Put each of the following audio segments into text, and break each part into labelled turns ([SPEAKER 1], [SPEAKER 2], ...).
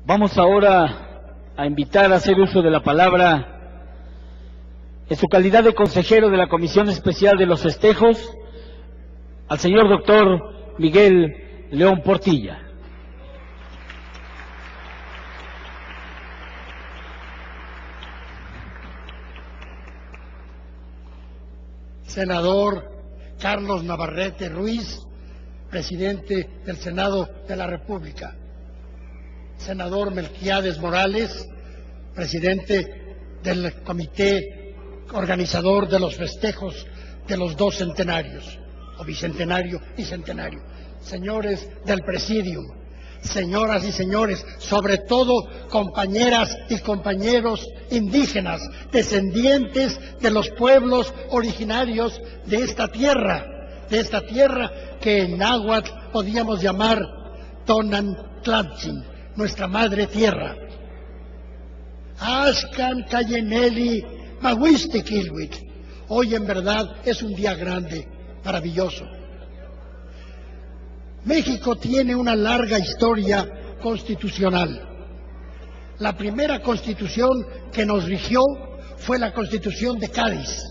[SPEAKER 1] Vamos ahora a invitar a hacer uso de la palabra, en su calidad de consejero de la Comisión Especial de los Festejos, al señor doctor Miguel León Portilla.
[SPEAKER 2] Senador Carlos Navarrete Ruiz, presidente del Senado de la República. Senador Melquiades Morales, presidente del comité organizador de los festejos de los dos centenarios, o bicentenario y centenario. Señores del Presidium, señoras y señores, sobre todo compañeras y compañeros indígenas, descendientes de los pueblos originarios de esta tierra que en náhuatl podíamos llamar Tonantlantsin, nuestra madre tierra. Axcan Cayeneli Mahuistiquilhuit. Hoy en verdad es un día grande, maravilloso. México tiene una larga historia constitucional. La primera constitución que nos rigió fue la Constitución de Cádiz,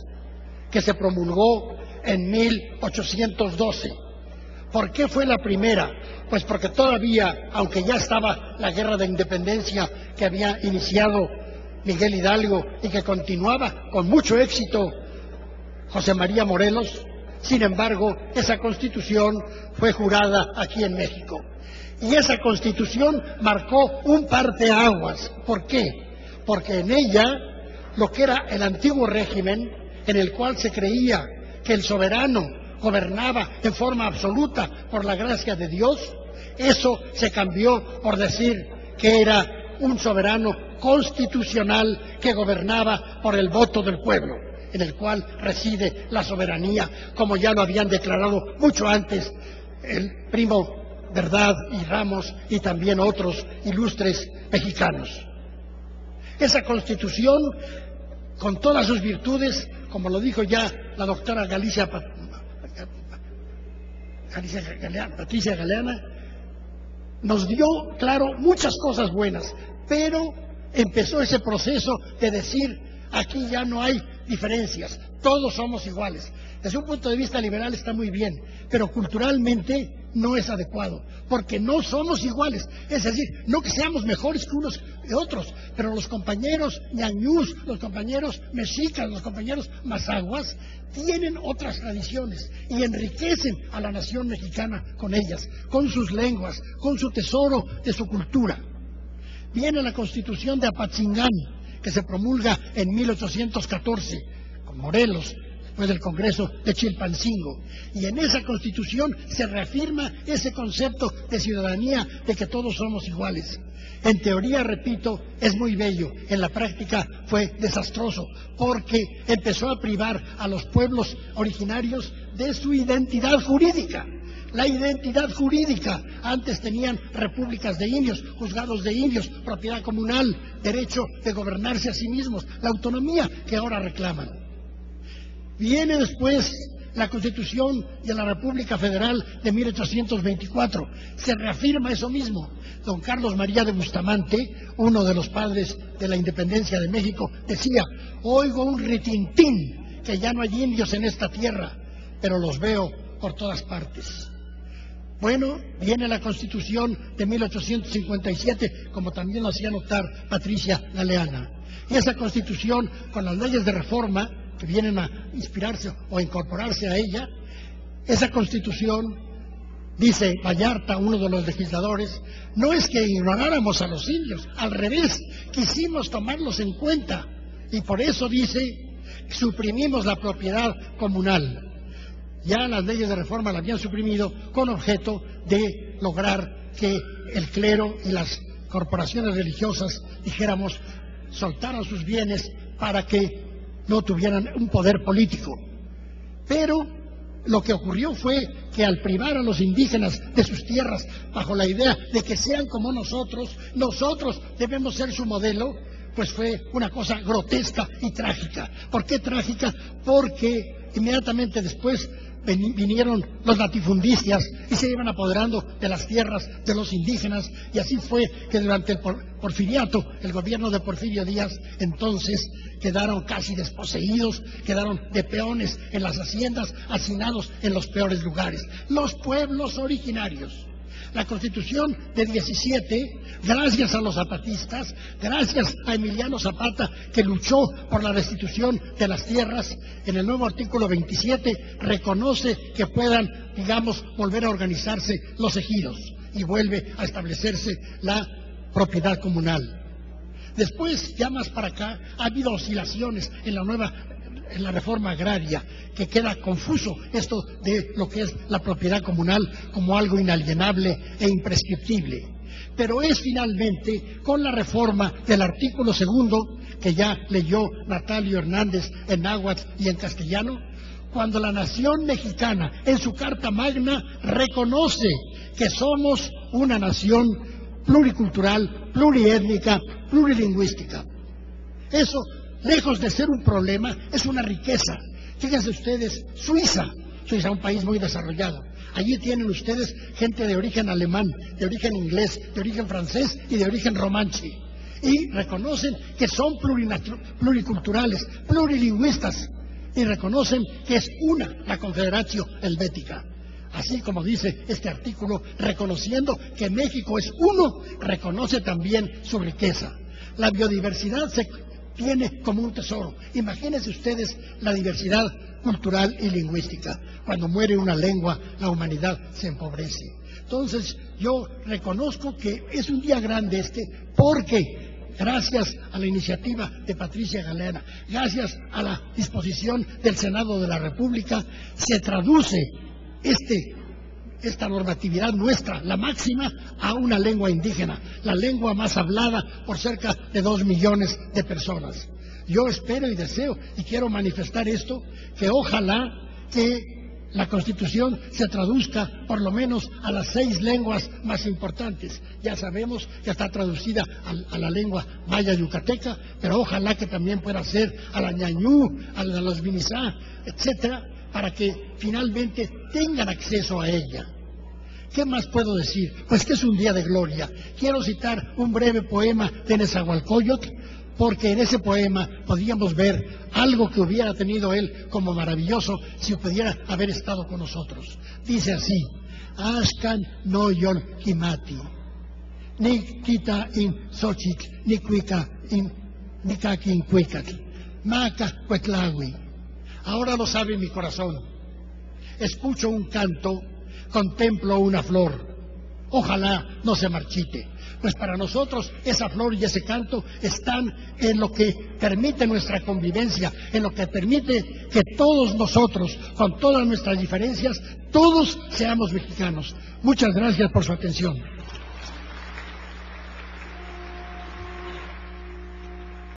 [SPEAKER 2] que se promulgó en 1812. ¿Por qué fue la primera? Pues porque todavía, aunque ya estaba la guerra de independencia que había iniciado Miguel Hidalgo y que continuaba con mucho éxito José María Morelos, sin embargo, esa Constitución fue jurada aquí en México. Y esa Constitución marcó un parteaguas. ¿Por qué? Porque en ella, lo que era el antiguo régimen, en el cual se creía que el soberano gobernaba en forma absoluta por la gracia de Dios, eso se cambió por decir que era un soberano constitucional que gobernaba por el voto del pueblo, en el cual reside la soberanía, como ya lo habían declarado mucho antes el primo Verdad y Ramos y también otros ilustres mexicanos. Esa Constitución, con todas sus virtudes, como lo dijo ya la doctora Patricia Galeana, nos dio, claro, muchas cosas buenas, pero empezó ese proceso de decir: aquí ya no hay diferencias, todos somos iguales. Desde un punto de vista liberal está muy bien, pero culturalmente no es adecuado, porque no somos iguales. Es decir, no que seamos mejores que unos que otros, pero los compañeros ñañús, los compañeros mexicas, los compañeros mazaguas, tienen otras tradiciones y enriquecen a la nación mexicana con ellas, con sus lenguas, con su tesoro de su cultura. Viene la Constitución de Apatzingán, que se promulga en 1814, con Morelos, después del Congreso de Chilpancingo. Y en esa Constitución se reafirma ese concepto de ciudadanía, de que todos somos iguales. En teoría, repito, es muy bello, en la práctica fue desastroso, porque empezó a privar a los pueblos originarios de su identidad jurídica. La identidad jurídica. Antes tenían repúblicas de indios, juzgados de indios, propiedad comunal, derecho de gobernarse a sí mismos, la autonomía que ahora reclaman. Viene después la Constitución de la República Federal de 1824. Se reafirma eso mismo. Don Carlos María de Bustamante, uno de los padres de la independencia de México, decía: oigo un ritintín, que ya no hay indios en esta tierra, pero los veo por todas partes. Bueno, viene la Constitución de 1857, como también lo hacía notar Patricia Galeana. Y esa Constitución, con las leyes de reforma que vienen a inspirarse o a incorporarse a ella, esa Constitución, dice Vallarta, uno de los legisladores, no es que ignoráramos a los indios, al revés, quisimos tomarlos en cuenta, y por eso, dice, suprimimos la propiedad comunal. Ya las leyes de reforma la habían suprimido con objeto de lograr que el clero y las corporaciones religiosas, dijéramos, soltaran sus bienes para que no tuvieran un poder político. Pero lo que ocurrió fue que al privar a los indígenas de sus tierras bajo la idea de que sean como nosotros debemos ser su modelo, pues fue una cosa grotesca y trágica. ¿Por qué trágica? Porque inmediatamente después vinieron los latifundistas y se iban apoderando de las tierras de los indígenas, y así fue que durante el porfiriato, el gobierno de Porfirio Díaz, entonces quedaron casi desposeídos, quedaron de peones en las haciendas, hacinados en los peores lugares, los pueblos originarios. La Constitución de 17, gracias a los zapatistas, gracias a Emiliano Zapata, que luchó por la restitución de las tierras, en el nuevo artículo 27 reconoce que puedan, digamos, volver a organizarse los ejidos y vuelve a establecerse la propiedad comunal. Después, ya más para acá, ha habido oscilaciones en la reforma agraria, que queda confuso esto de lo que es la propiedad comunal como algo inalienable e imprescriptible. Pero es finalmente con la reforma del artículo 2, que ya leyó Natalio Hernández en náhuatl y en castellano, cuando la nación mexicana en su Carta Magna reconoce que somos una nación pluricultural, pluriétnica, plurilingüística. Eso, lejos de ser un problema, es una riqueza. Fíjense ustedes, Suiza, un país muy desarrollado. Allí tienen ustedes gente de origen alemán, de origen inglés, de origen francés y de origen romanche. Y reconocen que son pluriculturales, plurilingüistas, y reconocen que es una la Confederatio Helvética. Así como dice este artículo, reconociendo que México es uno, reconoce también su riqueza. La biodiversidad se tiene como un tesoro. Imagínense ustedes la diversidad cultural y lingüística. Cuando muere una lengua, la humanidad se empobrece. Entonces, yo reconozco que es un día grande porque gracias a la iniciativa de Patricia Galeana, gracias a la disposición del Senado de la República, se traduce esta normatividad nuestra, la máxima, a una lengua indígena, la lengua más hablada por cerca de 2 millones de personas. Yo espero y deseo, y quiero manifestar esto, que ojalá que la Constitución se traduzca por lo menos a las 6 lenguas más importantes. Ya sabemos que está traducida a la lengua maya yucateca, pero ojalá que también pueda ser a la ñañú, a los vinizá, etcétera, para que finalmente tengan acceso a ella. ¿Qué más puedo decir? Pues que es un día de gloria. Quiero citar un breve poema de Nezahualcóyotl, porque en ese poema podíamos ver algo que hubiera tenido él como maravilloso si pudiera haber estado con nosotros. Dice así: Axcan no yon kimati, ni quita in xochitl, ni cuica in nicaquin cuicatl, maca cuetlahui. Ahora lo sabe mi corazón. Escucho un canto, contemplo una flor. Ojalá no se marchite, pues para nosotros esa flor y ese canto están en lo que permite nuestra convivencia, en lo que permite que todos nosotros, con todas nuestras diferencias, todos seamos mexicanos. Muchas gracias por su atención.